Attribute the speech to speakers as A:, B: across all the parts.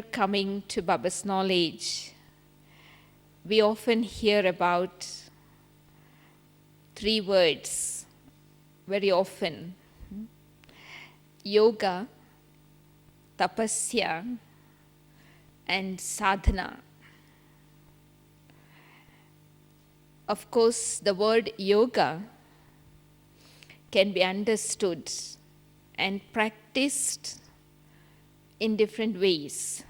A: Coming to Baba's knowledge, we often hear about three words very often: yoga, tapasya, and sadhana. Of course, the word yoga can be understood and practiced in different ways.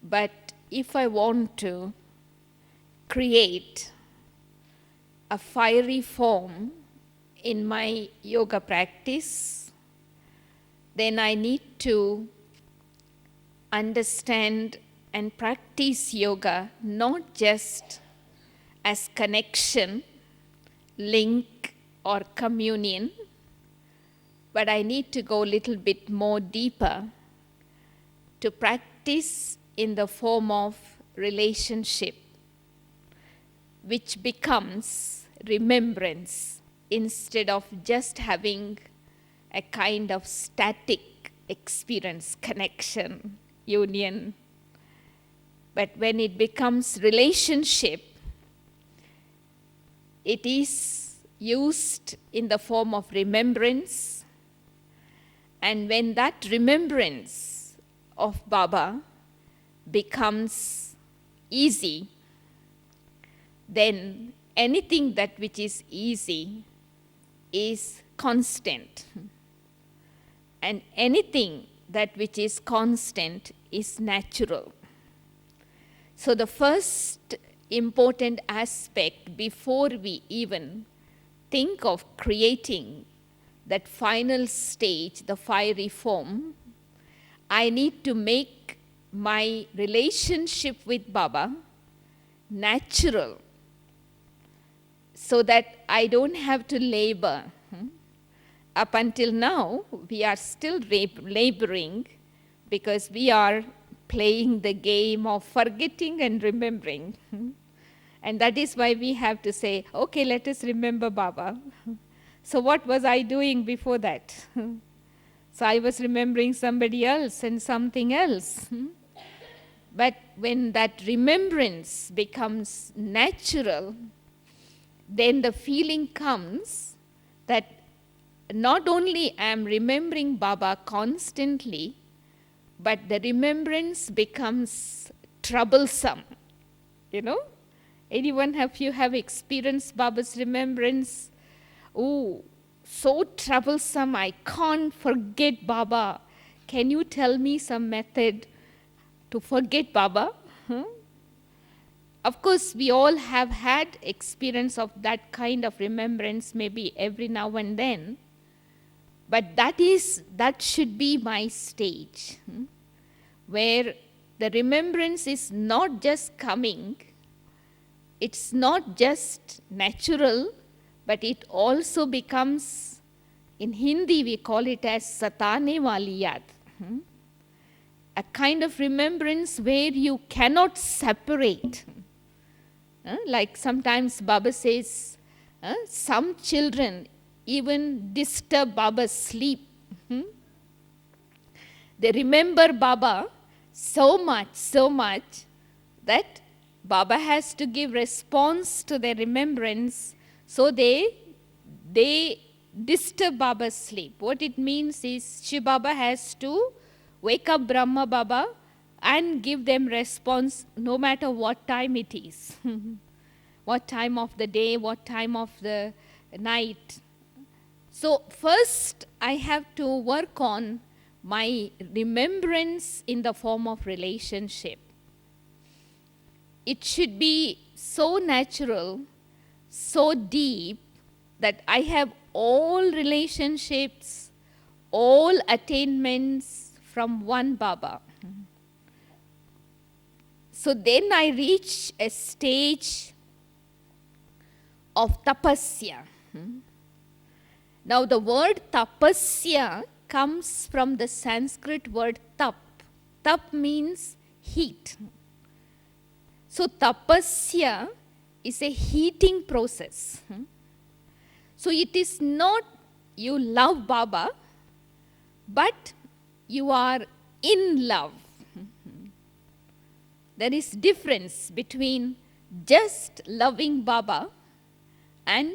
A: But if I want to create a fiery form in my yoga practice, then I need to understand and practice yoga not just as connection, link, or communion, but I need to go a little bit more deeper to practice in the form of relationship, which becomes remembrance instead of just having a kind of static experience, connection, union. But when it becomes relationship, it is used in the form of remembrance. And when that remembrance of Baba becomes easy, then anything that which is easy is constant. And anything that which is constant is natural. So the first important aspect before we even think of creating that final stage, the fiery form, I need to make my relationship with Baba natural so that I don't have to labor. Up until now, we are still laboring because we are playing the game of forgetting and remembering. And that is why we have to say, okay, let us remember Baba. So what was I doing before that? So I was remembering somebody else and something else. But when that remembrance becomes natural, then the feeling comes that not only I am remembering Baba constantly, but the remembrance becomes troublesome. You know? Anyone of you have experienced Baba's remembrance? Oh, so troublesome, I can't forget Baba. Can you tell me some method to forget Baba? Of course, we all have had experience of that kind of remembrance, maybe every now and then. But that should be my stage, where the remembrance is not just coming, it's not just natural, but it also becomes, in Hindi we call it as satane wali yaad. A kind of remembrance where you cannot separate. Like sometimes Baba says, some children even disturb Baba's sleep. They remember Baba so much that Baba has to give response to their remembrance. So they disturb Baba's sleep. What it means is Shiv Baba has to wake up Brahma Baba and give them response no matter what time it is. What time of the day, what time of the night. So first I have to work on my remembrance in the form of relationship. It should be so natural, so deep, that I have all relationships, all attainments from one Baba. So then I reach a stage of tapasya. Now the word tapasya comes from the Sanskrit word tap. Tap means heat. So tapasya is a heating process. So it is not you love Baba, but you are in love. there is difference between just loving Baba and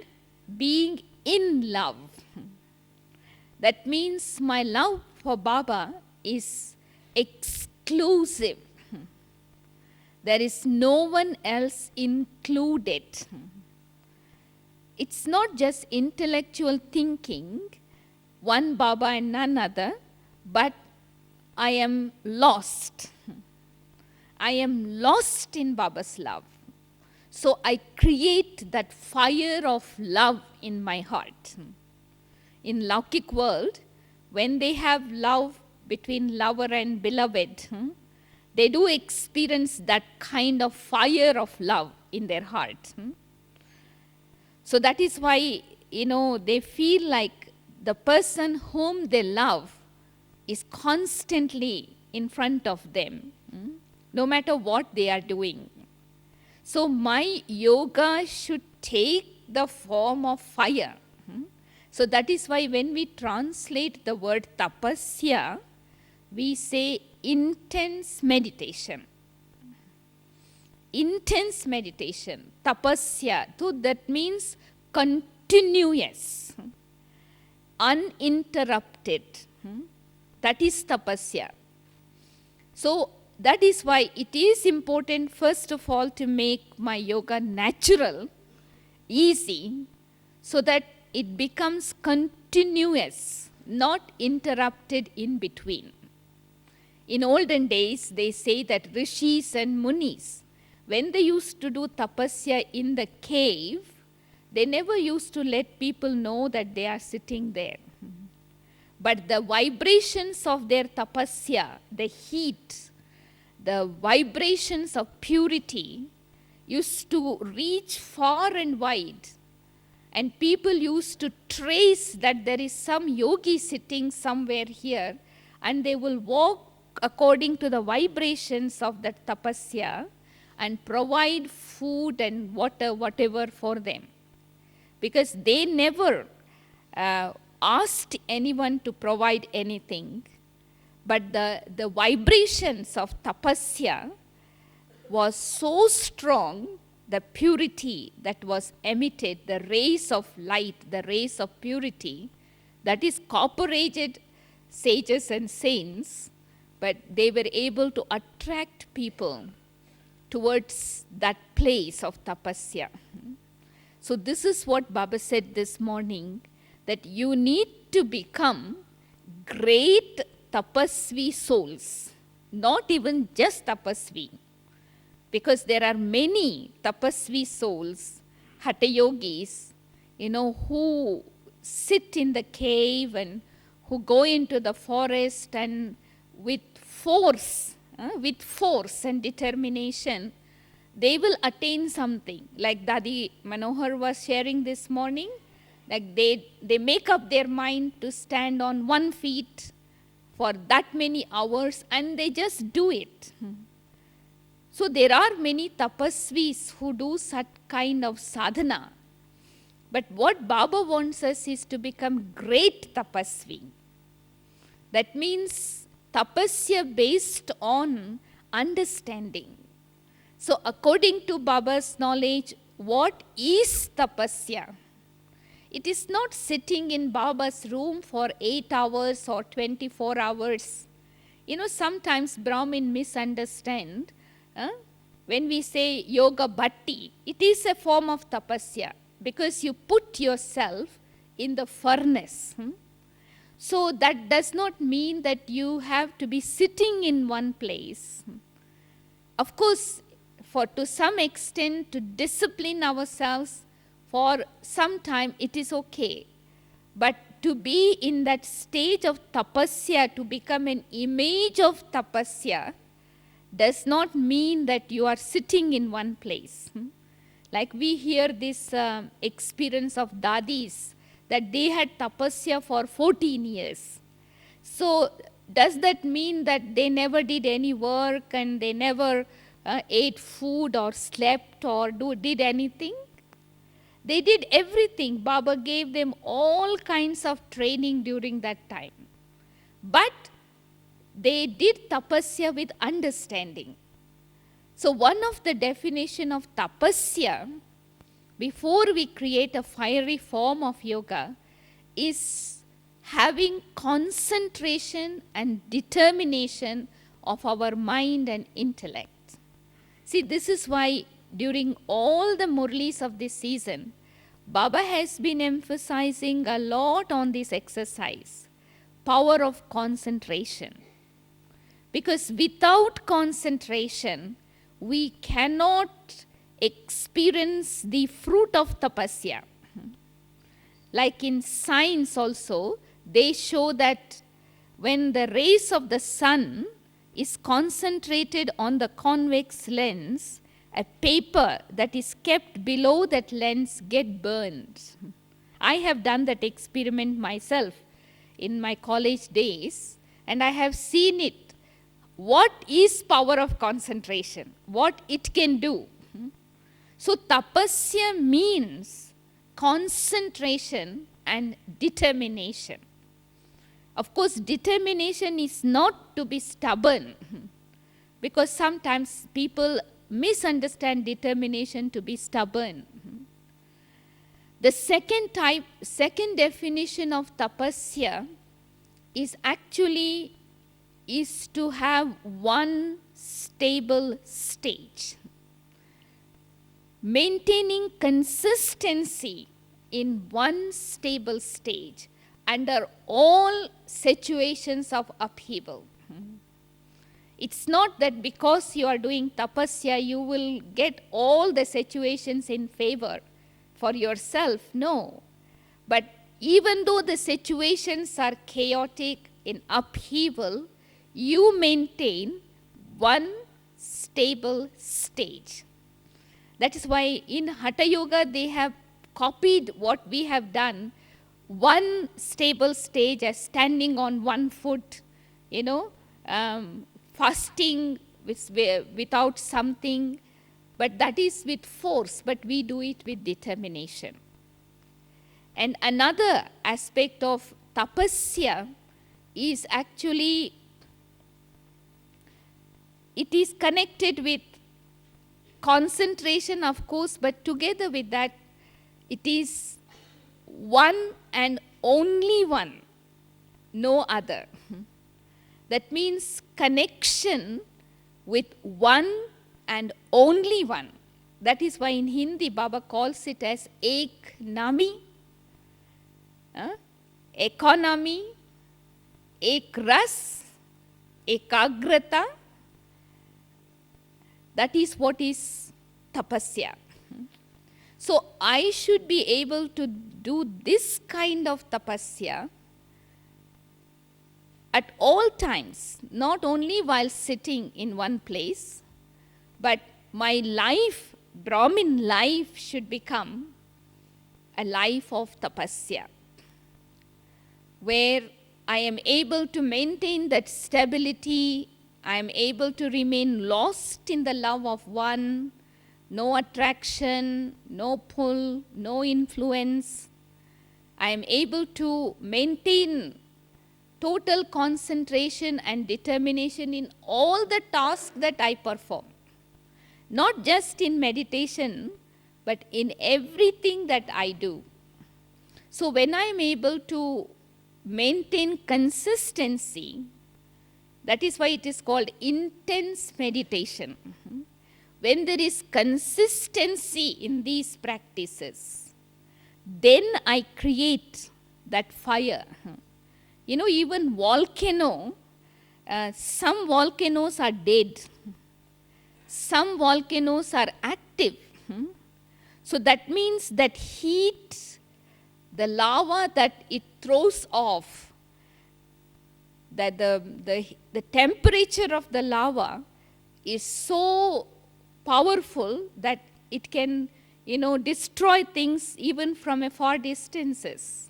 A: being in love. That means my love for Baba is exclusive. There is no one else included. It's not just intellectual thinking, one Baba and none other, but I am lost. I am lost in Baba's love. So I create that fire of love in my heart. In Laukik world, when they have love between lover and beloved, they do experience that kind of fire of love in their heart. So that is why, they feel like the person whom they love is constantly in front of them, no matter what they are doing. So my yoga should take the form of fire. So that is why when we translate the word tapasya, we say intense meditation. Intense meditation, tapasya. So that means continuous, uninterrupted. That is tapasya. So that is why it is important, first of all, to make my yoga natural, easy, so that it becomes continuous, not interrupted in between. In olden days, they say that rishis and munis, when they used to do tapasya in the cave, they never used to let people know that they are sitting there. But the vibrations of their tapasya, the heat, the vibrations of purity used to reach far and wide. And people used to trace that there is some yogi sitting somewhere here, and they will walk according to the vibrations of that tapasya and provide food and water, whatever for them. Because they never asked anyone to provide anything, but the vibrations of tapasya was so strong, the purity that was emitted, the rays of light, the rays of purity, that is copper-aged sages and saints, but they were able to attract people towards that place of tapasya. So this is what Baba said this morning, that you need to become great tapasvi souls, not even just tapasvi. Because there are many tapasvi souls, hatha yogis, who sit in the cave and who go into the forest and with force and determination, they will attain something. Like Dadi Manohar was sharing this morning, like they make up their mind to stand on 1 feet for that many hours, and they just do it. So there are many tapasvis who do such kind of sadhana. But what Baba wants us is to become great tapasvi. That means tapasya based on understanding. So according to Baba's knowledge, what is tapasya? It is not sitting in Baba's room for 8 hours or 24 hours. Sometimes Brahmin misunderstand. When we say yoga bhatti, it is a form of tapasya because you put yourself in the furnace. So that does not mean that you have to be sitting in one place. Of course, to some extent, to discipline ourselves for some time, it is okay. But to be in that stage of tapasya, to become an image of tapasya, does not mean that you are sitting in one place. Like we hear this experience of dadis, that they had tapasya for 14 years. So does that mean that they never did any work and they never ate food or slept or did anything? They did everything. Baba gave them all kinds of training during that time. But they did tapasya with understanding. So one of the definition of tapasya, before we create a fiery form of yoga, is having concentration and determination of our mind and intellect. See, this is why during all the Murlis of this season, Baba has been emphasizing a lot on this exercise, power of concentration. Because without concentration, we cannot experience the fruit of tapasya. Like in science also, they show that when the rays of the sun is concentrated on the convex lens, a paper that is kept below that lens get burned. I have done that experiment myself in my college days, and I have seen it. What is power of concentration? What it can do? So tapasya means concentration and determination. Of course, determination is not to be stubborn, because sometimes people misunderstand determination to be stubborn. The second definition of tapasya is to have one stable stage. Maintaining consistency in one stable stage under all situations of upheaval. It's not that because you are doing tapasya, you will get all the situations in favor for yourself. No. But even though the situations are chaotic, in upheaval, you maintain one stable stage. That is why in Hatha Yoga, they have copied what we have done, one stable stage as standing on one foot, fasting without something, but that is with force, but we do it with determination. And another aspect of tapasya is actually, it is connected with concentration, of course, but together with that, it is one and only one, no other. That means connection with one and only one. That is why in Hindi, Baba calls it as ek nami, economy, ek ras, ekagrata. That is what is tapasya. So I should be able to do this kind of tapasya at all times, not only while sitting in one place, but my life, Brahmin life, should become a life of tapasya, where I am able to maintain that stability, I am able to remain lost in the love of one, no attraction, no pull, no influence. I am able to maintain total concentration and determination in all the tasks that I perform. Not just in meditation, but in everything that I do. So when I am able to maintain consistency, that is why it is called intense meditation. When there is consistency in these practices, then I create that fire. Even volcano, some volcanoes are dead. Some volcanoes are active. So that means that heat, the lava that it throws off, that the temperature of the lava is so powerful that it can, destroy things even from a far distances.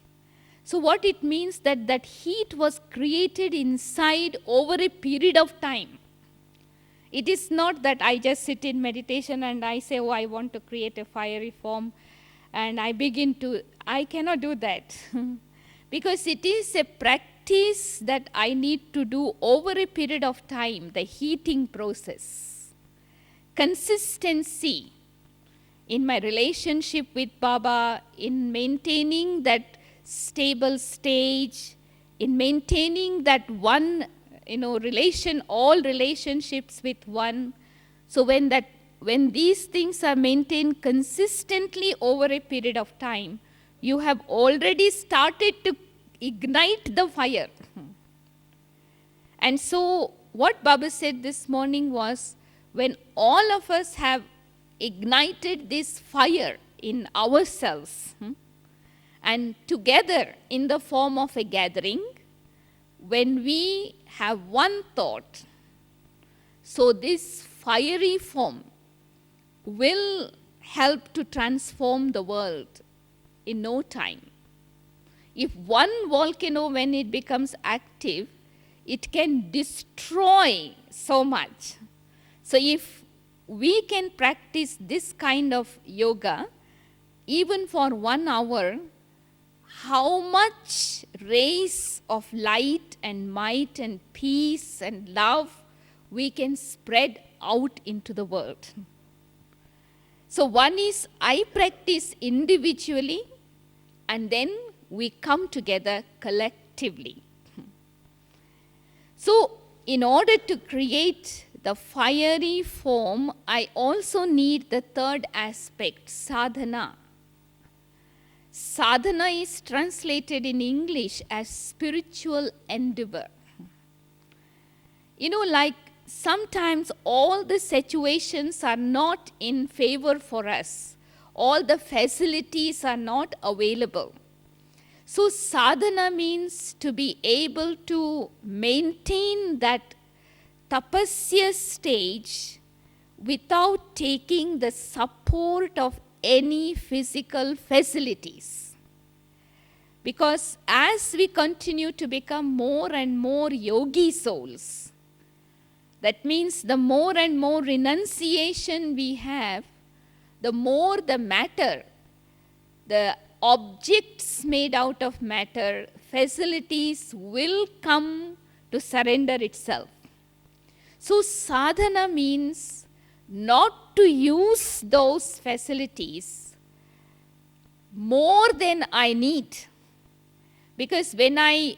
A: So what it means that heat was created inside over a period of time. It is not that I just sit in meditation and I say, I want to create a fiery form, and I cannot do that. Because it is a practice that I need to do over a period of time, the heating process. consistency in my relationship with Baba, in maintaining that stable stage, in maintaining that one, all relationships with one. So when these things are maintained consistently over a period of time, you have already started to ignite the fire. And so what Baba said this morning was, when all of us have ignited this fire in ourselves, and together in the form of a gathering, when we have one thought, so this fiery form will help to transform the world in no time. If one volcano, when it becomes active, it can destroy so much. So if we can practice this kind of yoga, even for 1 hour, how much rays of light and might and peace and love we can spread out into the world. So one is I practice individually, and then we come together collectively. So in order to create the fiery form, I also need the third aspect, sadhana. Sadhana is translated in English as spiritual endeavor. Like sometimes all the situations are not in favor for us. All the facilities are not available. So sadhana means to be able to maintain that tapasya stage without taking the support of any physical facilities. Because as we continue to become more and more yogi souls, that means the more and more renunciation we have, the more the matter, the objects made out of matter, facilities will come to surrender itself. So sadhana means not to use those facilities more than I need. Because when I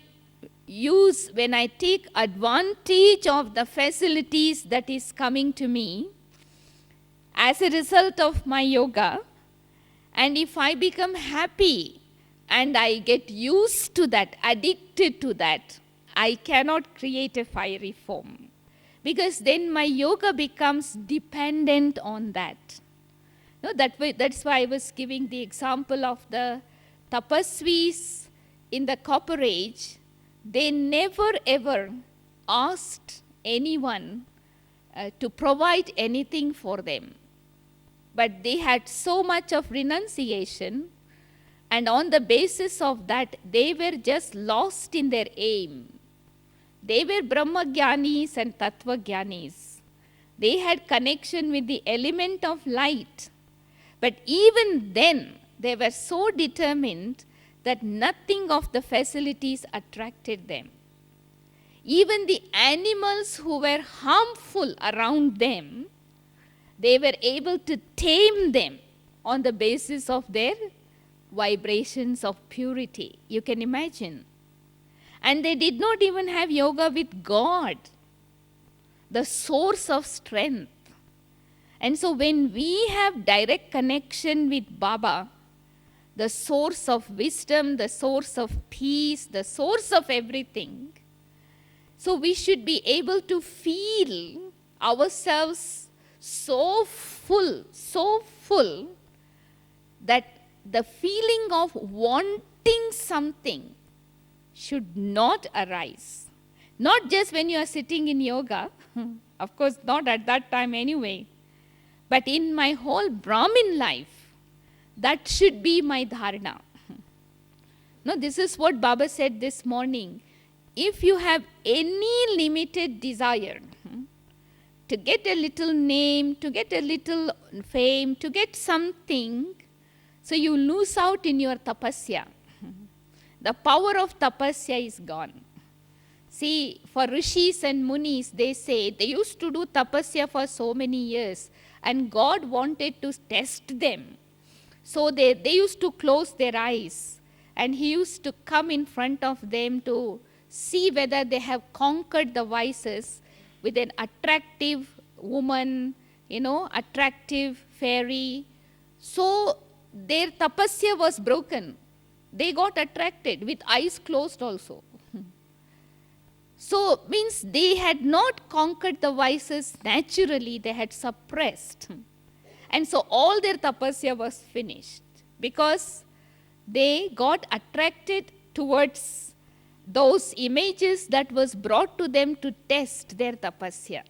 A: take advantage of the facilities that is coming to me as a result of my yoga, and if I become happy and I get used to that, addicted to that, I cannot create a fiery form. Because then my yoga becomes dependent on that. That's why I was giving the example of the tapasvis in the Copper Age. They never ever asked anyone to provide anything for them. But they had so much of renunciation, and on the basis of that, they were just lost in their aim. They were Brahmagyanis and Tattvagyanis. They had connection with the element of light. But even then, they were so determined that nothing of the facilities attracted them. Even the animals who were harmful around them, they were able to tame them on the basis of their vibrations of purity. You can imagine. And they did not even have yoga with God, the source of strength. And so when we have direct connection with Baba, the source of wisdom, the source of peace, the source of everything, so we should be able to feel ourselves so full that the feeling of wanting something should not arise. Not just when you are sitting in yoga, of course not at that time anyway, but in my whole Brahmin life, that should be my dharana. No, this is what Baba said this morning. If you have any limited desire to get a little name, to get a little fame, to get something, so you lose out in your tapasya. The power of tapasya is gone. See, for rishis and munis, they say they used to do tapasya for so many years, and God wanted to test them. So they used to close their eyes, and he used to come in front of them to see whether they have conquered the vices with an attractive woman, attractive fairy. So their tapasya was broken. They got attracted with eyes closed also. So means they had not conquered the vices naturally, they had suppressed. And so all their tapasya was finished because they got attracted towards those images that was brought to them to test their tapasya.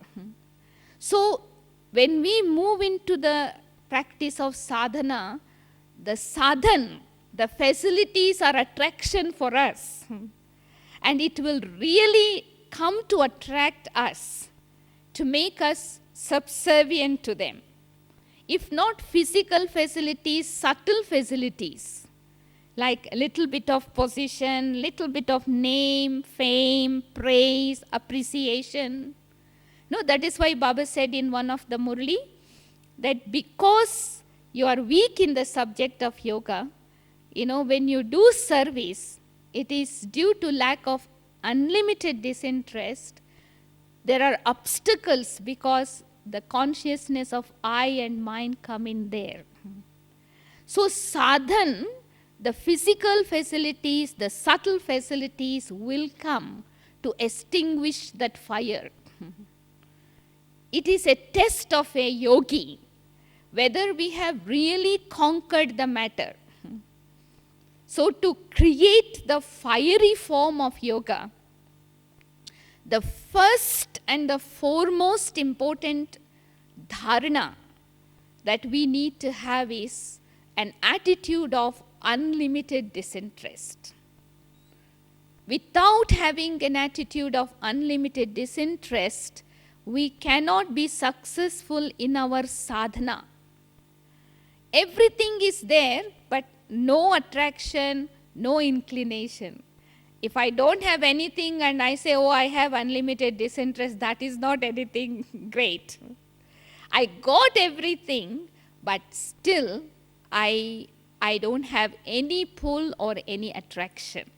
A: So when we move into the practice of sadhana, the sadhan, the facilities are attraction for us. And it will really come to attract us, to make us subservient to them. If not physical facilities, subtle facilities, like a little bit of position, little bit of name, fame, praise, appreciation. No, that is why Baba said in one of the Murli, that because you are weak in the subject of yoga, when you do service, it is due to lack of unlimited disinterest. There are obstacles because the consciousness of I and mine come in there. So sadhan, the physical facilities, the subtle facilities will come to extinguish that fire. It is a test of a yogi, whether we have really conquered the matter. So to create the fiery form of yoga, the first and the foremost important dharana that we need to have is an attitude of unlimited disinterest. Without having an attitude of unlimited disinterest, we cannot be successful in our sadhana. Everything is there, but no attraction, no inclination. If I don't have anything and I say, I have unlimited disinterest, that is not anything great. I got everything, but still I don't have any pull or any attraction.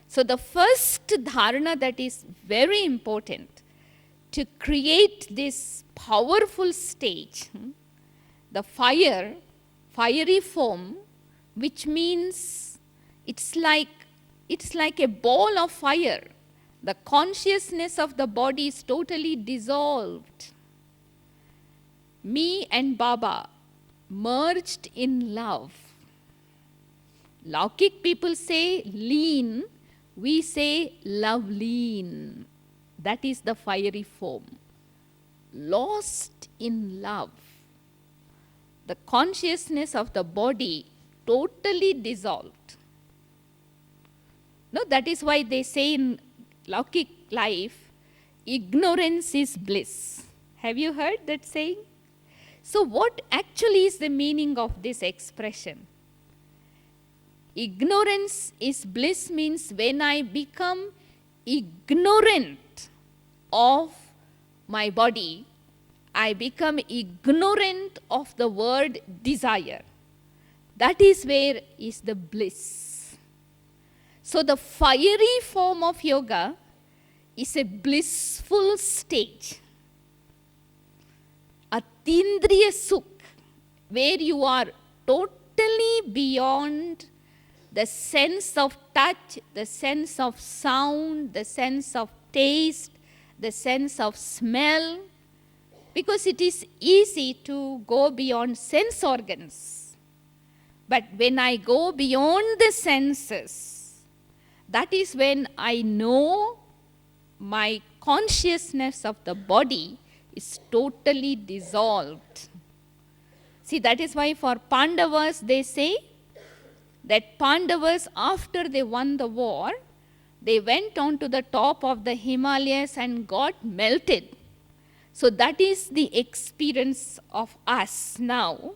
A: So the first dharana that is very important to create this powerful stage, the fiery form, which means it's like a ball of fire. The consciousness of the body is totally dissolved. Me and Baba merged in love. Laukik people say lean, we say love lean. That is the fiery form. Lost in love. The consciousness of the body totally dissolved. No, that is why they say in Laukik life, ignorance is bliss. Have you heard that saying? So what actually is the meaning of this expression? Ignorance is bliss means when I become ignorant of my body, I become ignorant of the word desire. That is where is the bliss. So the fiery form of yoga is a blissful stage. Atindriya sukh, where you are totally beyond the sense of touch, the sense of sound, the sense of taste, the sense of smell, because it is easy to go beyond sense organs. But when I go beyond the senses, that is when I know my consciousness of the body is totally dissolved. See, that is why for Pandavas they say that Pandavas, after they won the war, they went on to the top of the Himalayas and got melted. So that is the experience of us now,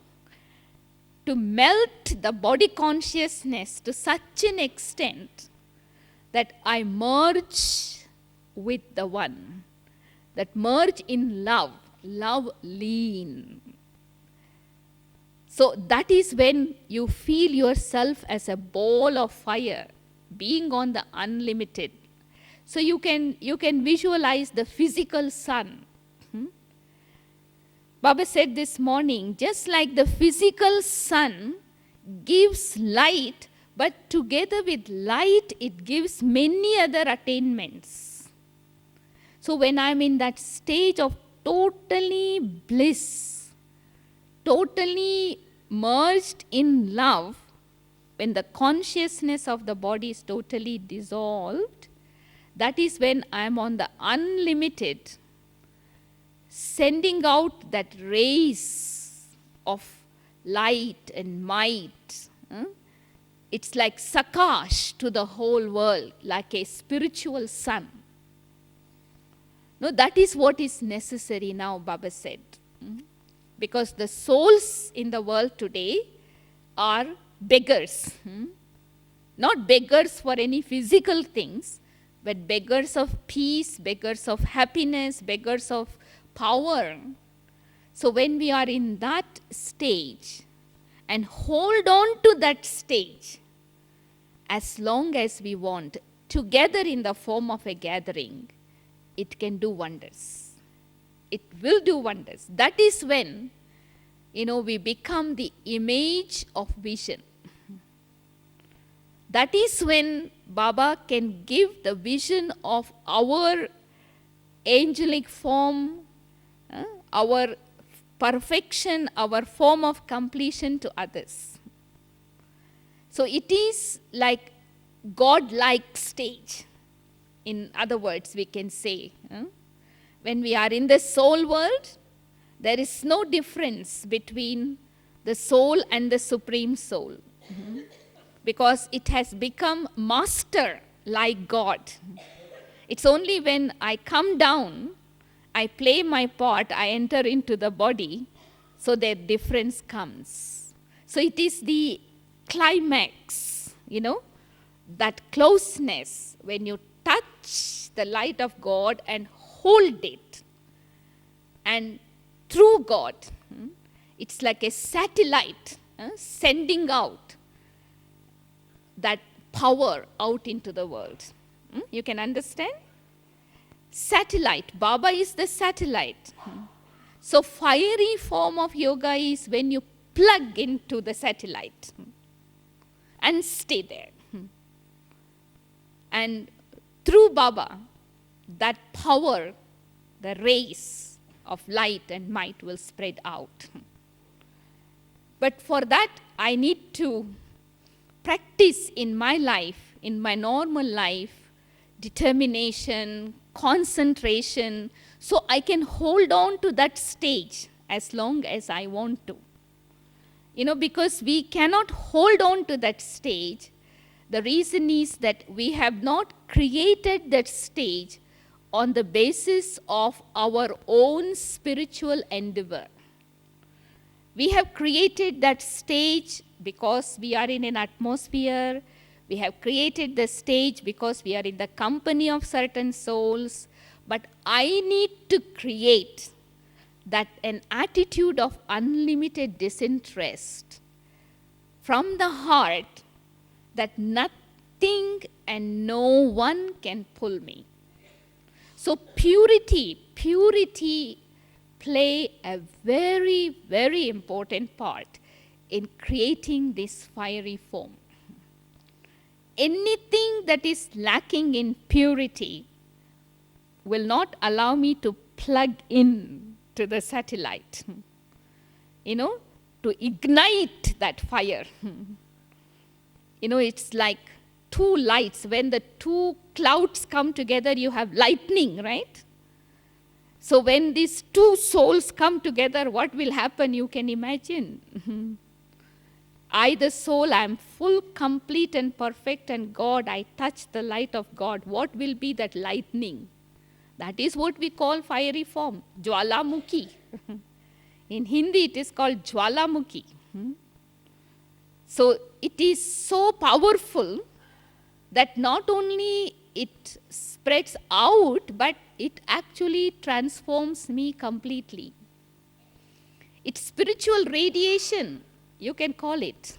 A: to melt the body consciousness to such an extent that I merge with the one, that merge in love, love lean. So that is when you feel yourself as a ball of fire, being on the unlimited. So you can visualize the physical sun. Baba said this morning, just like the physical sun gives light, but together with light, it gives many other attainments. So when I'm in that stage of totally bliss, totally merged in love, when the consciousness of the body is totally dissolved, that is when I'm on the unlimited, sending out that rays of light and might. It's like Sakash to the whole world, like a spiritual sun. No, that is what is necessary now, Baba said. Because the souls in the world today are beggars. Not beggars for any physical things, but beggars of peace, beggars of happiness, beggars of power. So when we are in that stage and hold on to that stage as long as we want, together in the form of a gathering, it can do wonders. It will do wonders. That is when, we become the image of vision. That is when Baba can give the vision of our angelic form, our perfection, our form of completion to others. So it is like God-like stage. In other words, we can say, when we are in the soul world, there is no difference between the soul and the supreme soul. Because it has become master like God. It's only when I come down, I play my part, I enter into the body, so the difference comes. So it is the climax, that closeness when you touch the light of God and hold it. And through God, it's like a satellite sending out that power out into the world. You can understand? Satellite. Baba is the satellite. So fiery form of yoga is when you plug into the satellite and stay there. And through Baba, that power, the rays of light and might will spread out. But for that, I need to practice in my life, in my normal life, determination, concentration, so I can hold on to that stage as long as I want to. Because we cannot hold on to that stage. The reason is that we have not created that stage on the basis of our own spiritual endeavor. We have created that stage because we are in an atmosphere. We have created the stage because we are in the company of certain souls. But I need to create that an attitude of unlimited disinterest from the heart, that nothing and no one can pull me. So purity play a very, very important part in creating this fiery form. Anything that is lacking in purity will not allow me to plug in to the satellite, to ignite that fire. It's like two lights. When the two clouds come together, you have lightning, right? So when these two souls come together, what will happen? You can imagine. I, the soul, I am full, complete and perfect, and God, I touch the light of God. What will be that lightning? That is what we call fiery form, Jwalamukhi. In Hindi, it is called Jwalamukhi. So it is so powerful that not only it spreads out, but it actually transforms me completely. It's spiritual radiation, you can call it.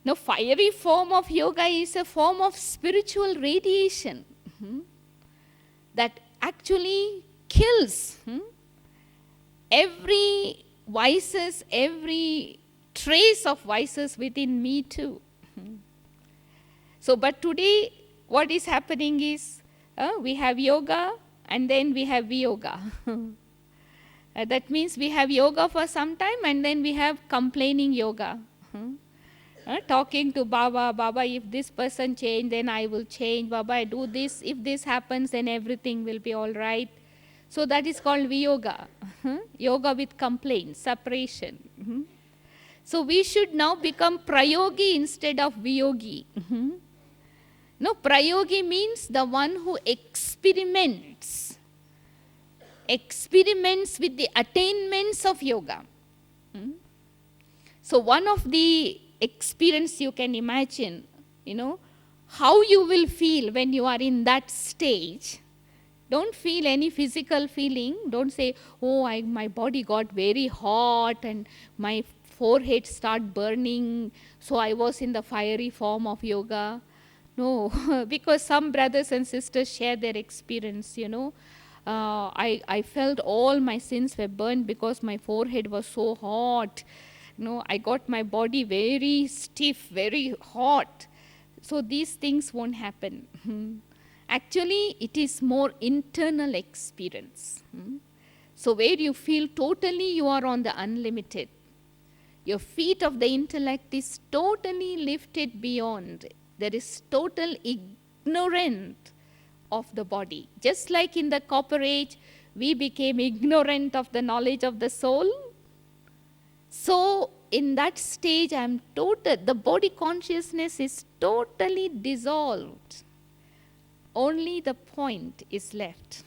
A: Now, fiery form of yoga is a form of spiritual radiation that actually kills every vices, every trace of vices within me too. So, but today what is happening is we have yoga and then we have viyoga. That means we have yoga for some time and then we have complaining yoga. Talking to Baba, Baba, if this person change, then I will change. Baba, I do this. If this happens, then everything will be all right. So that is called viyoga. Yoga with complaint, separation. So we should now become prayogi instead of viyogi. No, prayogi means the one who experiments with the attainments of yoga. So one of the experience you can imagine, how you will feel when you are in that stage. Don't feel any physical feeling. Don't say, oh, my body got very hot and my forehead started burning, so I was in the fiery form of yoga. No, because some brothers and sisters share their experience, I felt all my sins were burned because my forehead was so hot. I got my body very stiff, very hot. So these things won't happen. Actually, it is more internal experience. So where you feel totally you are on the unlimited. Your feet of the intellect is totally lifted beyond. There is total ignorance of the body. Just like in the Copper Age, we became ignorant of the knowledge of the soul. So in that stage, the body consciousness is totally dissolved. Only the point is left.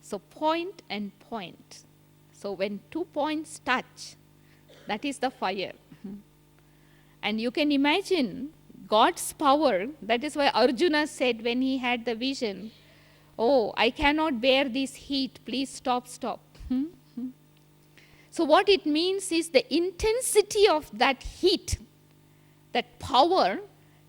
A: So point and point. So when 2 points touch, that is the fire. And you can imagine God's power. That is why Arjuna said when he had the vision, oh, I cannot bear this heat, please stop. So what it means is the intensity of that heat, that power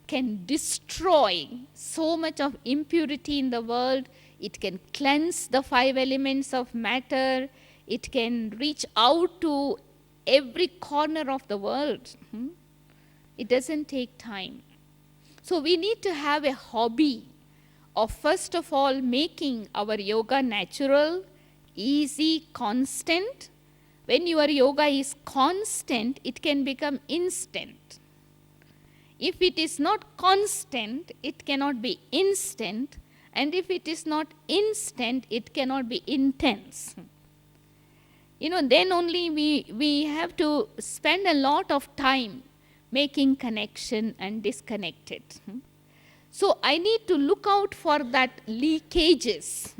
A: can destroy so much of impurity in the world. It can cleanse the 5 elements of matter. It can reach out to every corner of the world. It doesn't take time. So we need to have a hobby of first of all making our yoga natural, easy, constant. When your yoga is constant, it can become instant. If it is not constant, it cannot be instant. And if it is not instant, it cannot be intense. Then only we have to spend a lot of time making connection and disconnected. So I need to look out for that leakages.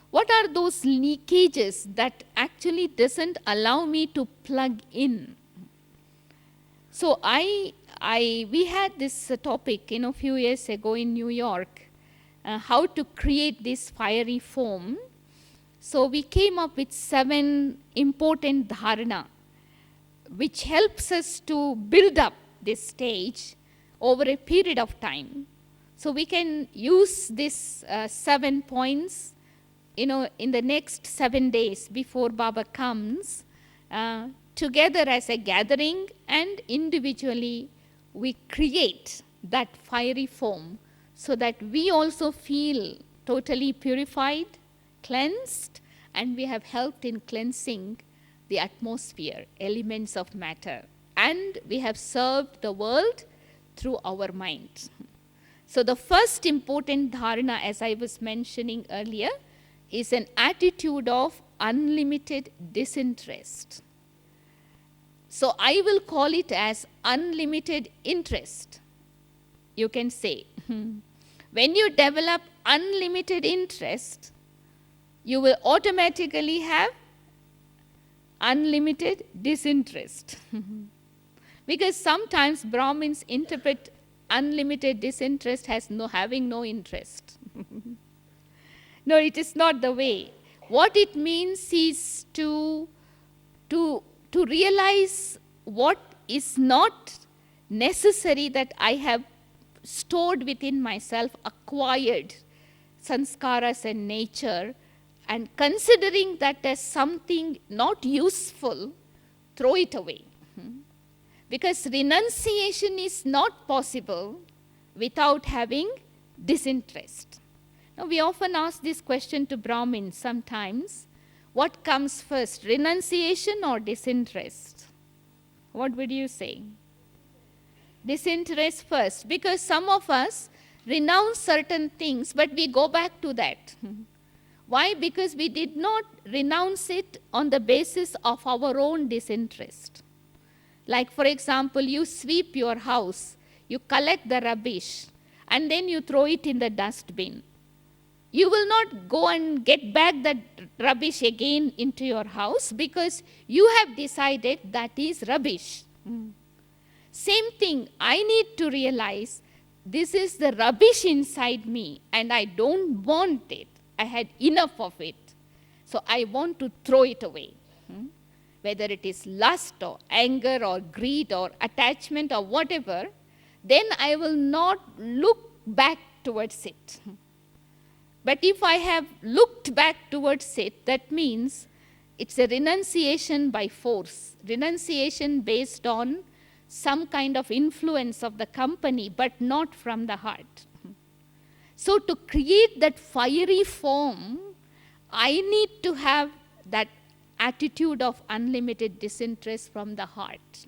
A: What are those leakages that actually doesn't allow me to plug in? So we had this topic, a few years ago in New York, how to create this fiery foam. So we came up with 7 important dharana, which helps us to build up this stage over a period of time. So we can use this 7 points, in the next 7 days before Baba comes, together as a gathering, and individually we create that fiery foam so that we also feel totally purified, cleansed, and we have helped in cleansing the atmosphere, elements of matter, and we have served the world through our mind. So the first important dharana, as I was mentioning earlier, is an attitude of unlimited disinterest. So I will call it as unlimited interest. You can say, when you develop unlimited interest, you will automatically have unlimited disinterest. Because sometimes Brahmins interpret unlimited disinterest has having no interest. No, it is not the way. What it means is to realize what is not necessary that I have stored within myself, acquired sanskaras and nature, and considering that as something not useful, throw it away. Because renunciation is not possible without having disinterest. Now, we often ask this question to Brahmins sometimes. What comes first, renunciation or disinterest? What would you say? Disinterest first, because some of us renounce certain things, but we go back to that. Why? Because we did not renounce it on the basis of our own disinterest. Like, for example, you sweep your house, you collect the rubbish, and then you throw it in the dustbin. You will not go and get back that rubbish again into your house because you have decided that is rubbish. Same thing, I need to realize this is the rubbish inside me and I don't want it. I had enough of it. So I want to throw it away. Whether it is lust or anger or greed or attachment or whatever, then I will not look back towards it. But if I have looked back towards it, that means it's a renunciation by force, renunciation based on some kind of influence of the company, but not from the heart. So to create that fiery form, I need to have that attitude of unlimited disinterest from the heart.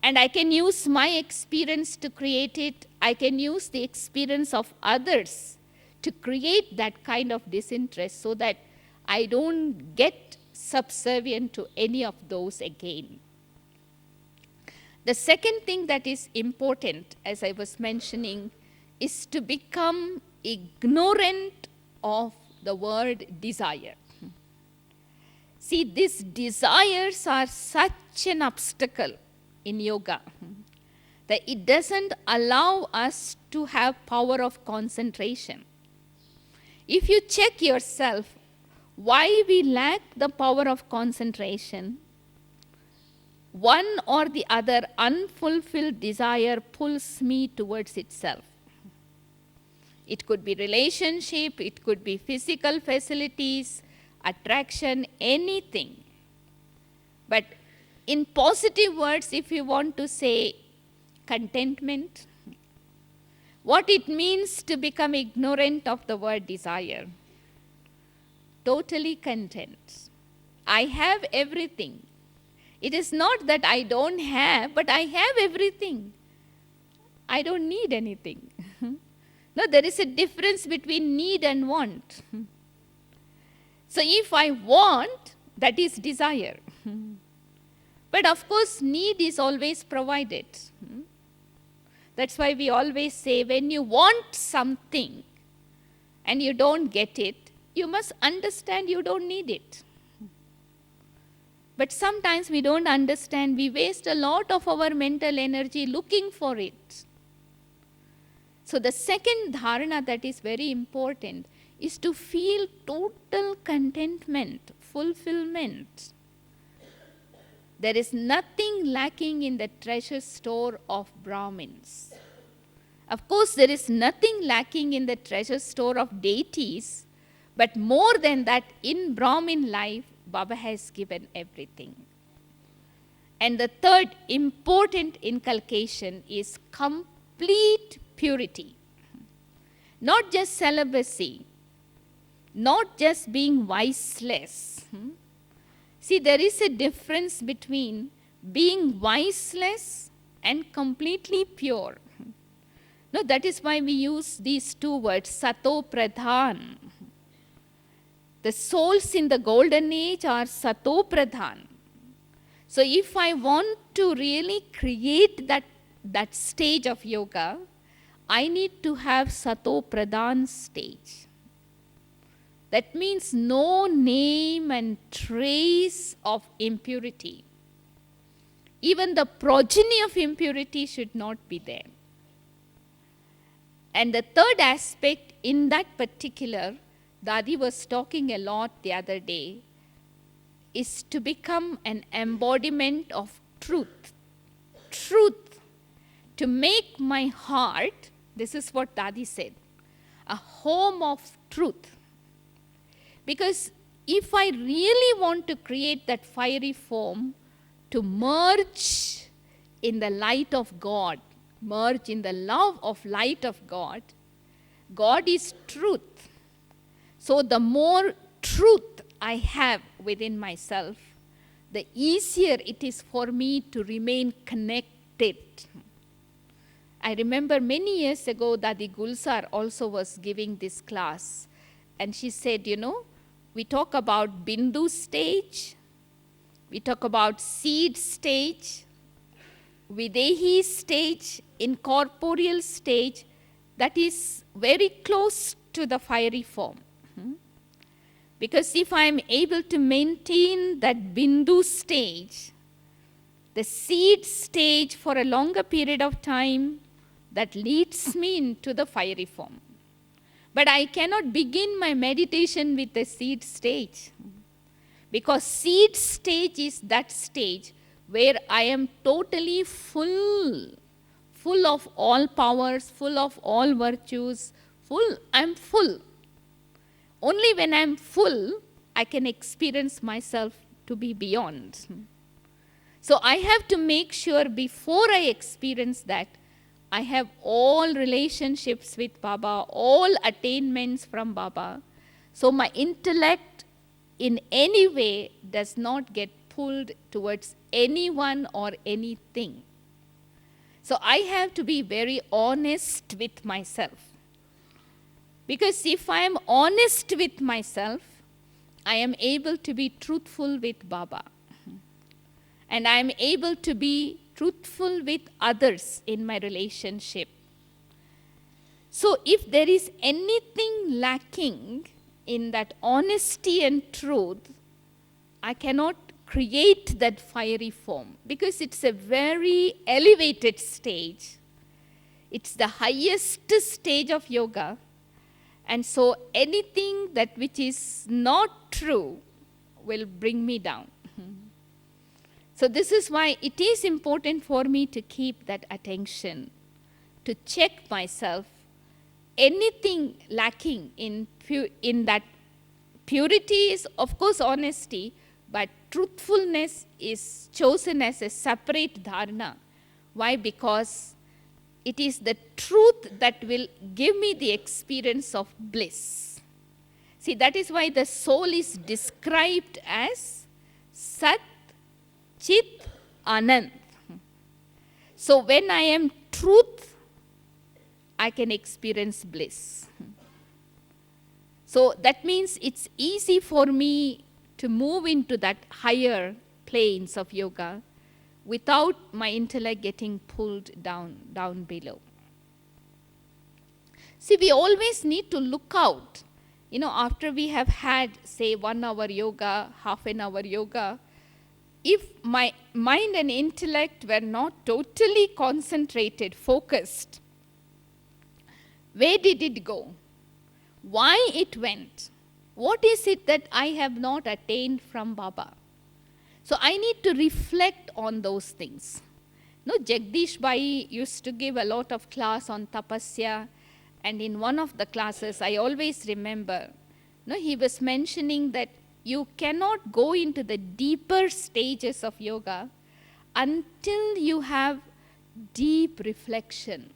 A: And I can use my experience to create it. I can use the experience of others to create that kind of disinterest so that I don't get subservient to any of those again. The second thing that is important, as I was mentioning, is to become ignorant of the word desire. See, these desires are such an obstacle in yoga that it doesn't allow us to have power of concentration. If you check yourself, why we lack the power of concentration, one or the other unfulfilled desire pulls me towards itself. It could be relationship, it could be physical facilities, attraction, anything. But in positive words, if you want to say contentment, what it means to become ignorant of the word desire. Totally content. I have everything. It is not that I don't have, but I have everything. I don't need anything. No, there is a difference between need and want. So if I want, that is desire. But of course, need is always provided. That's why we always say when you want something and you don't get it, you must understand you don't need it. But sometimes we don't understand, we waste a lot of our mental energy looking for it. So the second dharana that is very important is to feel total contentment, fulfillment. There is nothing lacking in the treasure store of Brahmins. Of course, there is nothing lacking in the treasure store of deities, but more than that, in Brahmin life, Baba has given everything. And the third important inculcation is complete purity. Not just celibacy, not just being viceless. See, there is a difference between being viceless and completely pure. No, that is why we use these two words, sato pradhan. The souls in the golden age are sato pradhan. So if I want to really create that stage of yoga, I need to have sato pradhan stage. That means no name and trace of impurity. even the progeny of impurity should not be there. And the third aspect in that particular, Dadi was talking a lot the other day, is to become an embodiment of truth. Truth. To make my heart, this is what Dadi said, a home of truth. Because if I really want to create that fiery form to merge in the light of God, merge in the love of light of God, God is truth. So the more truth I have within myself, the easier it is for me to remain connected. I remember many years ago, Dadi Gulzar also was giving this class. And she said, we talk about Bindu stage, we talk about seed stage, Videhi stage, incorporeal stage, that is very close to the fiery form. Because if I am able to maintain that Bindu stage, the seed stage for a longer period of time, that leads me into the fiery form. But I cannot begin my meditation with the seed stage. Because seed stage is that stage where I am totally full of all powers, full of all virtues, I'm full. Only when I'm full, I can experience myself to be beyond. So I have to make sure before I experience that, I have all relationships with Baba, all attainments from Baba. So my intellect in any way does not get pulled towards anyone or anything. So I have to be very honest with myself. Because if I am honest with myself, I am able to be truthful with Baba. And I am able to be truthful with others in my relationship. So if there is anything lacking in that honesty and truth, I cannot create that fiery form, because it's a very elevated stage. It's the highest stage of yoga. And so anything that which is not true will bring me down. So this is why it is important for me to keep that attention, to check myself. Anything lacking in that purity is, of course, honesty, but truthfulness is chosen as a separate dharana. Why? Because it is the truth that will give me the experience of bliss. See, that is why the soul is described as Sat, Chit, Anand. So when I am truth, I can experience bliss. So that means it's easy for me to move into that higher planes of yoga without my intellect getting pulled down below. See, we always need to look out. After we have had, say, 1 hour yoga, half an hour yoga, if my mind and intellect were not totally concentrated, focused, where did it go? Why it went? What is it that I have not attained from Baba? So I need to reflect on those things. Jagdish Bhai used to give a lot of class on tapasya, and in one of the classes, I always remember, he was mentioning that you cannot go into the deeper stages of yoga until you have deep reflection.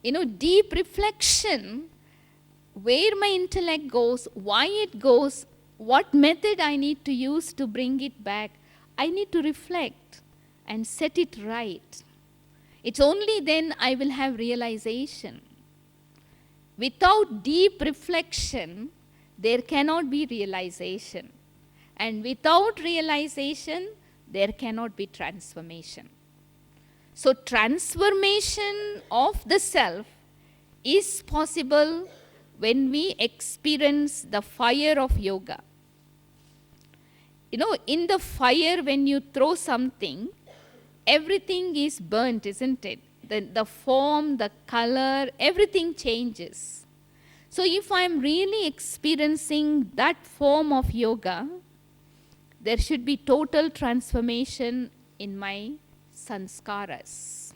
A: Deep reflection, where my intellect goes, why it goes, what method I need to use to bring it back, I need to reflect and set it right. It's only then I will have realization. Without deep reflection, there cannot be realization. And without realization, there cannot be transformation. So transformation of the self is possible when we experience the fire of yoga. In the fire, when you throw something, everything is burnt, isn't it? The form, the color, everything changes. So if I'm really experiencing that form of yoga, there should be total transformation in my sanskaras.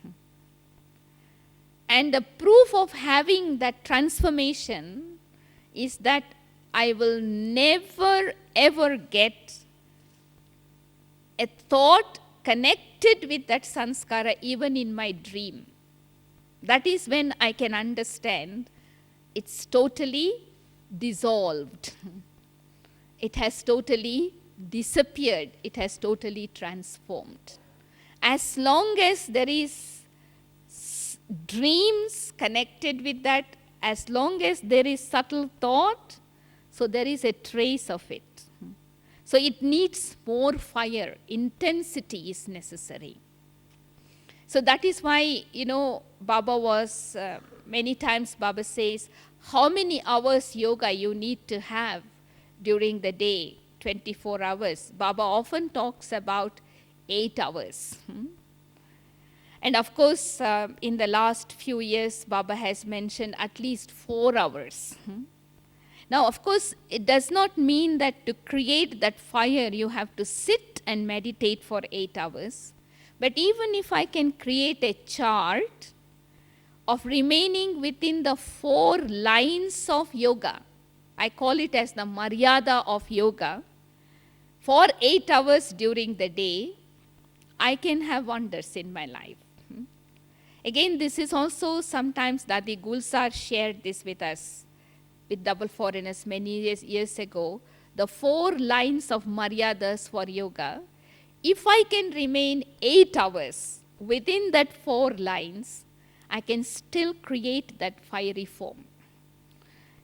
A: And the proof of having that transformation is that I will never ever get a thought connected with that sanskara even in my dream. That is when I can understand it's totally dissolved. It has totally disappeared. It has totally transformed. As long as there is dreams connected with that, as long as there is subtle thought, so there is a trace of it. So it needs more fire. Intensity is necessary. So that is why, Baba was, many times Baba says, how many hours yoga you need to have during the day, 24 hours. Baba often talks about 8 hours. And of course, in the last few years, Baba has mentioned at least 4 hours. Now, of course, it does not mean that to create that fire, you have to sit and meditate for 8 hours. But even if I can create a chart of remaining within the 4 lines of yoga, I call it as the Maryada of yoga, for 8 hours during the day, I can have wonders in my life. Again, this is also sometimes Dadi Gulsar shared this with us, with double foreigners many years ago, the 4 lines of Maryadas for yoga. If I can remain 8 hours within that 4 lines, I can still create that fiery form.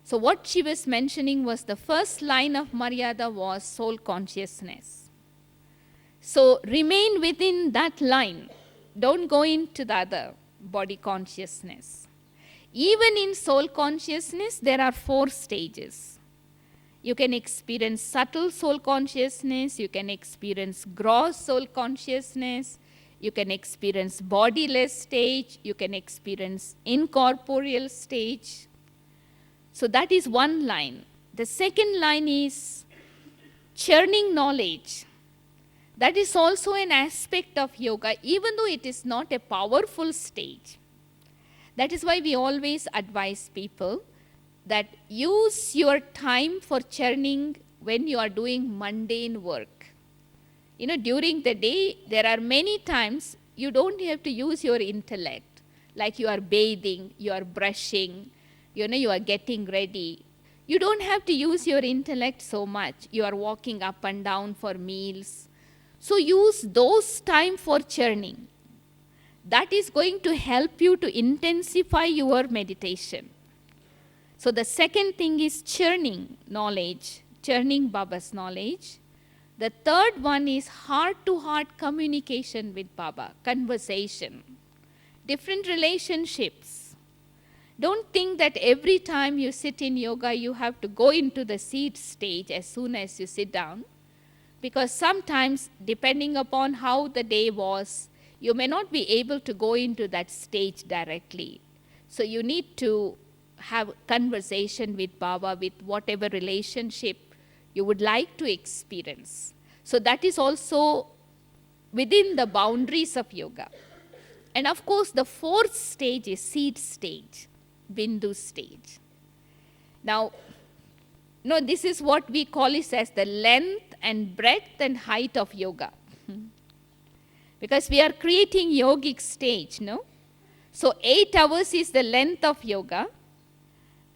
A: So what she was mentioning was the first line of Maryada was soul consciousness. So remain within that line. Don't go into the other, body consciousness. Even in soul consciousness, there are 4 stages. You can experience subtle soul consciousness, you can experience gross soul consciousness, you can experience bodiless stage, you can experience incorporeal stage. So that is one line. The second line is churning knowledge. That is also an aspect of yoga, even though it is not a powerful stage. That is why we always advise people that use your time for churning when you are doing mundane work. During the day, there are many times you don't have to use your intellect, like you are bathing, you are brushing, you are getting ready. You don't have to use your intellect so much. You are walking up and down for meals. So use those time for churning. That is going to help you to intensify your meditation. So the second thing is churning knowledge, churning Baba's knowledge. The third one is heart-to-heart communication with Baba, conversation, different relationships. Don't think that every time you sit in yoga, you have to go into the seat stage as soon as you sit down. Because sometimes, depending upon how the day was, you may not be able to go into that stage directly. So you need to have conversation with Baba, with whatever relationship you would like to experience. So that is also within the boundaries of yoga. And of course, the 4th stage is seed stage, Bindu stage. Now, this is what we call it as the length and breadth and height of yoga. Because we are creating yogic stage, no? So 8 hours is the length of yoga,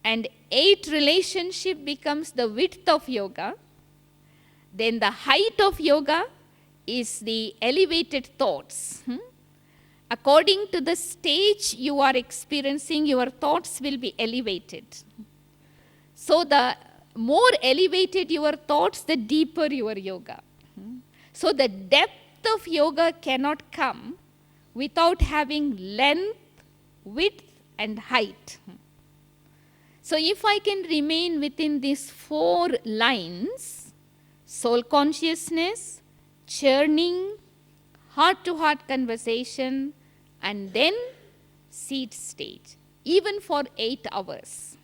A: and 8 relationship becomes the width of yoga. Then the height of yoga is the elevated thoughts. According to the stage you are experiencing, your thoughts will be elevated. So the more elevated your thoughts, the deeper your yoga. So the depth of yoga cannot come without having length, width, and height. So if I can remain within these 4 lines, soul consciousness, churning, heart-to-heart conversation, and then seed stage, even for 8 hours.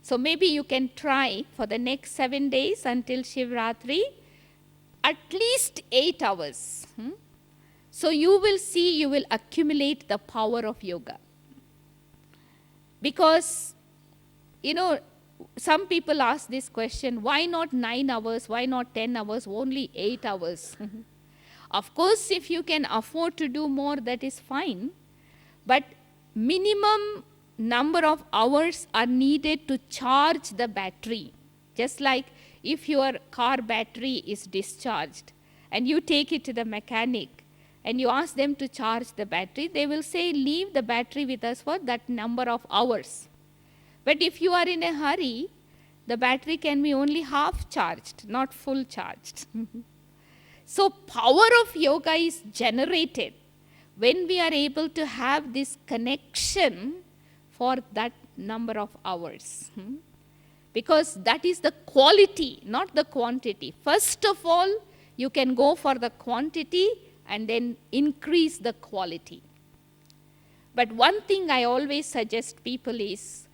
A: So maybe you can try for the next 7 days until Shivratri, at least 8 hours. So you will see, you will accumulate the power of yoga. Because, some people ask this question, why not 9 hours, why not 10 hours, only 8 hours? Of course, if you can afford to do more, that is fine. But minimum number of hours are needed to charge the battery. Just like if your car battery is discharged and you take it to the mechanic and you ask them to charge the battery, they will say, leave the battery with us for that number of hours. But if you are in a hurry, the battery can be only half charged, not full charged. So power of yoga is generated when we are able to have this connection for that number of hours. Because that is the quality, not the quantity. First of all, you can go for the quantity and then increase the quality. But one thing I always suggest people is,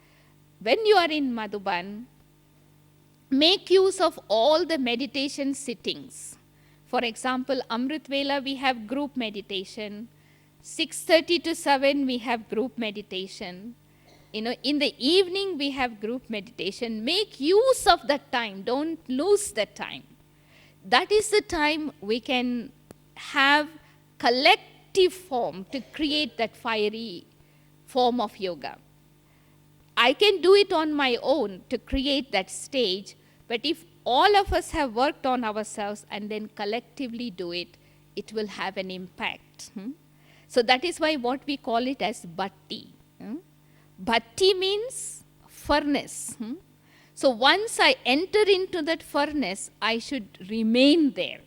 A: when you are in Madhuban, make use of all the meditation sittings. For example, Amrit Vela, we have group meditation. 6:30 to 7, we have group meditation. In the evening, we have group meditation. Make use of that time. Don't lose that time. That is the time we can have collective form to create that fiery form of yoga. I can do it on my own to create that stage, but if all of us have worked on ourselves and then collectively do it, it will have an impact. So that is why what we call it as bhatti. Bhatti means furnace. So once I enter into that furnace, I should remain there.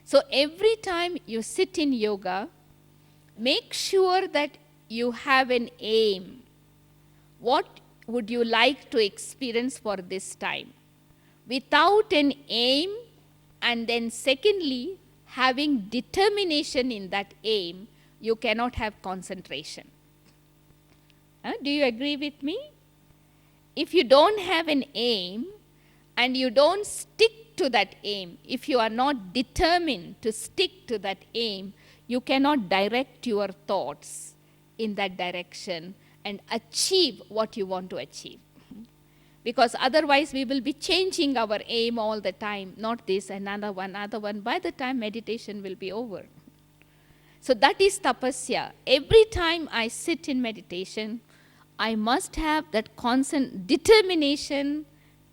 A: So every time you sit in yoga, make sure that you have an aim. What would you like to experience for this time? Without an aim, and then secondly, having determination in that aim, you cannot have concentration. Do you agree with me? If you don't have an aim and you don't stick to that aim, if you are not determined to stick to that aim, you cannot direct your thoughts in that direction and achieve what you want to achieve. Because otherwise we will be changing our aim all the time, not this, another one. By the time meditation will be over. So that is tapasya. Every time I sit in meditation, I must have that constant determination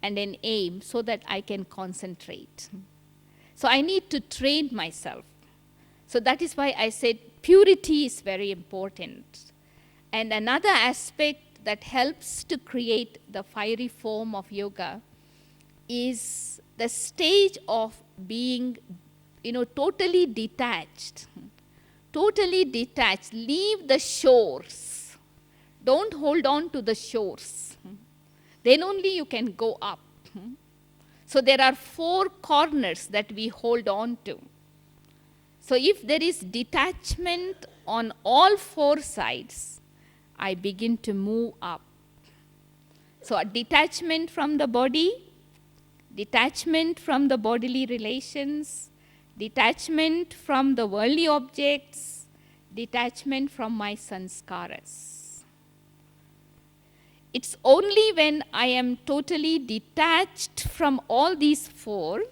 A: and an aim so that I can concentrate. So I need to train myself. So that is why I said purity is very important. And another aspect that helps to create the fiery form of yoga is the stage of being, totally detached. Totally detached. Leave the shores. Don't hold on to the shores. Then only you can go up. So there are 4 corners that we hold on to. So if there is detachment on all 4 sides, I begin to move up. So a detachment from the body, detachment from the bodily relations, detachment from the worldly objects, detachment from my sanskaras. It's only when I am totally detached from all these 4,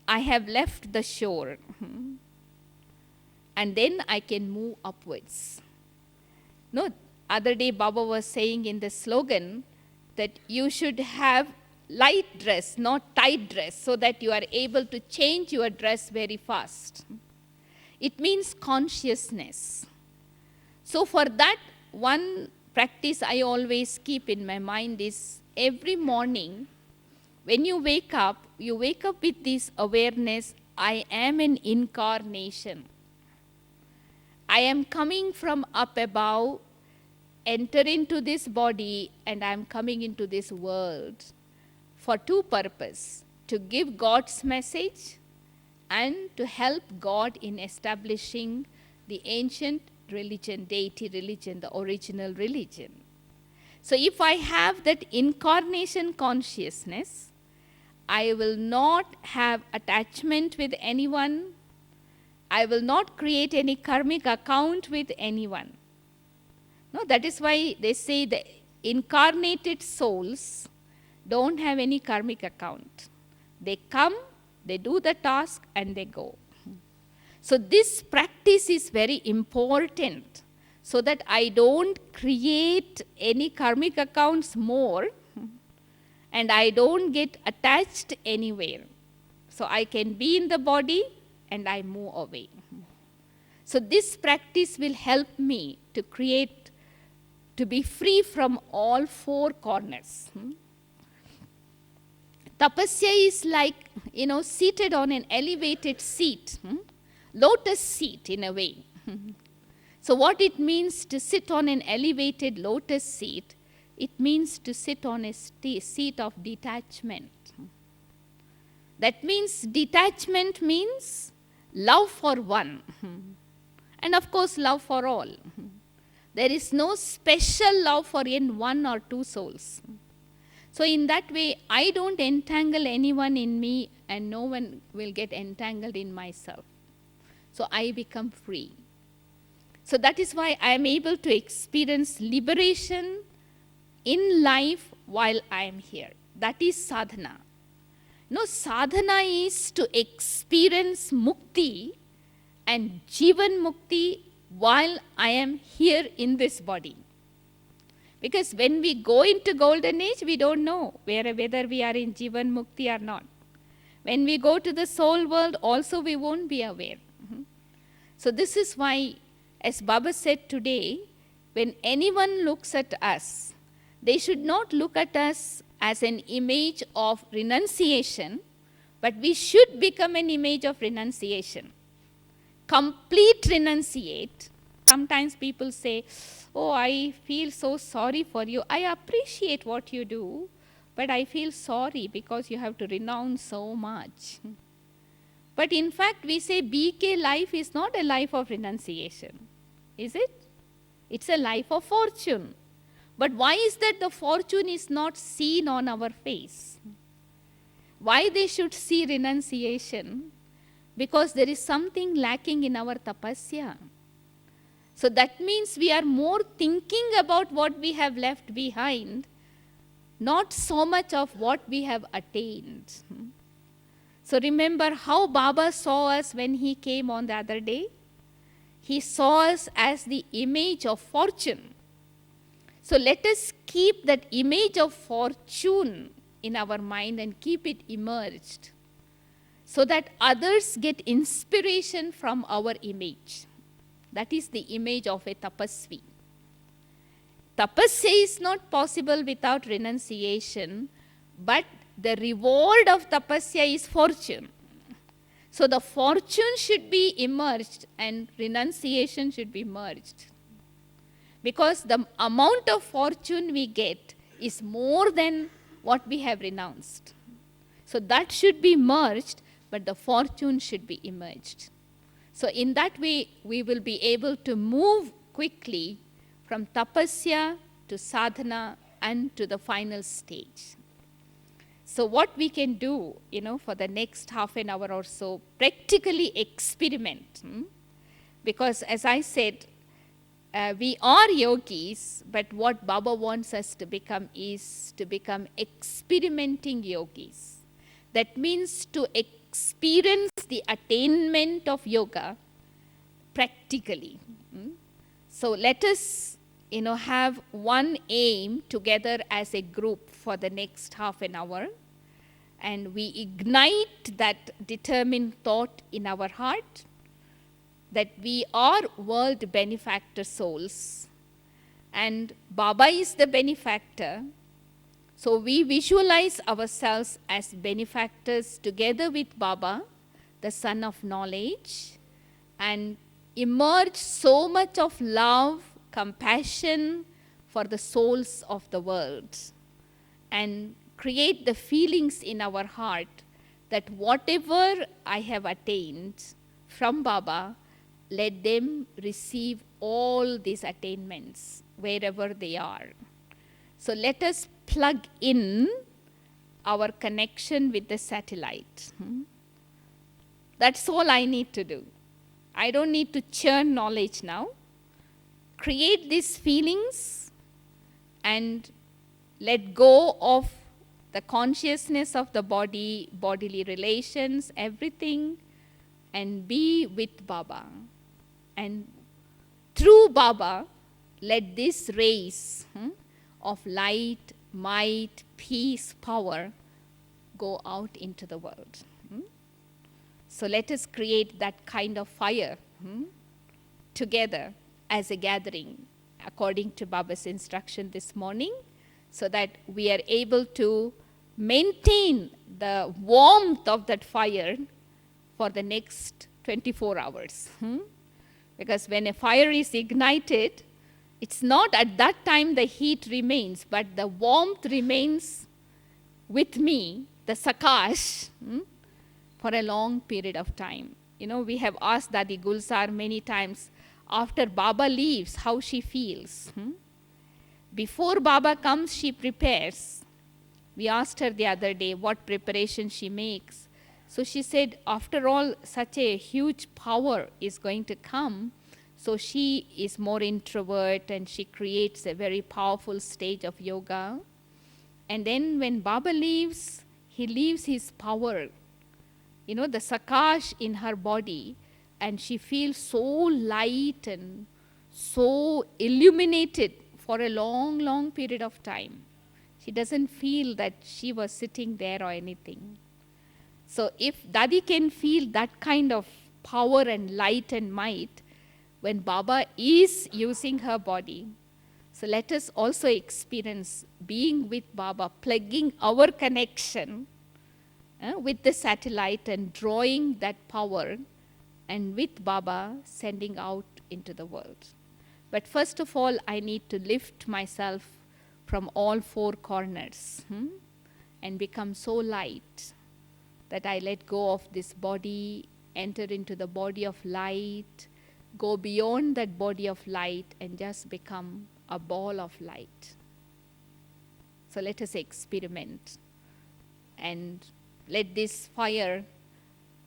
A: I have left the shore. And then I can move upwards. No, other day Baba was saying in the slogan that you should have light dress, not tight dress, so that you are able to change your dress very fast. It means consciousness. So for that, one practice I always keep in my mind is every morning when you wake up with this awareness, I am an incarnation. I am coming from up above, enter into this body, and I am coming into this world for 2 purposes, to give God's message and to help God in establishing the ancient religion, deity religion, the original religion. So if I have that incarnation consciousness, I will not have attachment with anyone. I will not create any karmic account with anyone. No, that is why they say the incarnated souls don't have any karmic account. They come, they do the task, and they go. So this practice is very important so that I don't create any karmic accounts more and I don't get attached anywhere. So I can be in the body and I move away. So this practice will help me to create, to be free from all four corners. Tapasya is like, seated on an elevated seat, lotus seat in a way. So what it means to sit on an elevated lotus seat, it means to sit on a seat of detachment. That means detachment means love for one. And of course love for all. There is no special love for one or two souls. So in that way, I don't entangle anyone in me and no one will get entangled in myself. So I become free. So that is why I am able to experience liberation in life while I am here. That is sadhana. No, sadhana is to experience mukti and jivan mukti while I am here in this body. Because when we go into golden age, we don't know whether we are in jivan mukti or not. When we go to the soul world, also we won't be aware. So this is why, as Baba said today, when anyone looks at us, they should not look at us as an image of renunciation, but we should become an image of renunciation. Complete renunciate. Sometimes people say, oh, I feel so sorry for you. I appreciate what you do, but I feel sorry because you have to renounce so much. But in fact, we say BK life is not a life of renunciation. Is it? It's a life of fortune. But why is that the fortune is not seen on our face? Why they should see renunciation? Because there is something lacking in our tapasya. So that means we are more thinking about what we have left behind, not so much of what we have attained. So remember how Baba saw us when he came on the other day? He saw us as the image of fortune. So let us keep that image of fortune in our mind and keep it immersed so that others get inspiration from our image. That is the image of a tapasvi. Tapasya is not possible without renunciation, but the reward of tapasya is fortune. So the fortune should be immersed and renunciation should be merged. Because the amount of fortune we get is more than what we have renounced. So that should be merged, but the fortune should be emerged. So in that way, we will be able to move quickly from tapasya to sadhana and to the final stage. So what we can do, for the next half an hour or so, practically experiment. Because as I said, we are yogis, but what Baba wants us to become is to become experimenting yogis. That means to experience the attainment of yoga practically. So let us, have one aim together as a group for the next half an hour. And we ignite that determined thought in our heart that we are world benefactor souls. And Baba is the benefactor. So we visualize ourselves as benefactors together with Baba, the Son of Knowledge, and emerge so much of love, compassion for the souls of the world, and create the feelings in our heart that whatever I have attained from Baba, let them receive all these attainments wherever they are. So let us plug in our connection with the satellite. That's all I need to do. I don't need to churn knowledge now. Create these feelings and let go of the consciousness of the body, bodily relations, everything, and be with Baba. And through Baba, let this rays of light, might, peace, power go out into the world. So let us create that kind of fire together as a gathering, according to Baba's instruction this morning, so that we are able to maintain the warmth of that fire for the next 24 hours. Because when a fire is ignited, it's not at that time the heat remains, but the warmth remains with me, the sakash, for a long period of time. You know, we have asked Dadi Gulzar many times, after Baba leaves, how she feels. Before Baba comes, she prepares. We asked her the other day what preparation she makes. So she said, after all, such a huge power is going to come. So she is more introvert and she creates a very powerful stage of yoga. And then when Baba leaves, he leaves his power, you know, the sakash in her body, and she feels so light and so illuminated for a long, long period of time. She doesn't feel that she was sitting there or anything. So if Dadi can feel that kind of power and light and might when Baba is using her body, so let us also experience being with Baba, plugging our connection with the satellite and drawing that power, and with Baba sending out into the world. But first of all, I need to lift myself from all four corners and become so light that I let go of this body, enter into the body of light, go beyond that body of light and just become a ball of light. So let us experiment and let this fire,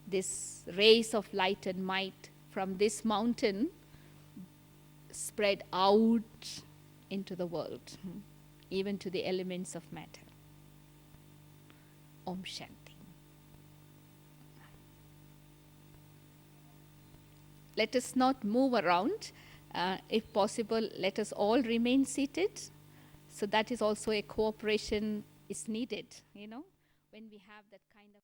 A: this rays of light and might from this mountain spread out into the world, even to the elements of matter. Om Shanti. Let us not move around. If possible, let us all remain seated. So that is also a cooperation is needed, you know, when we have that kind of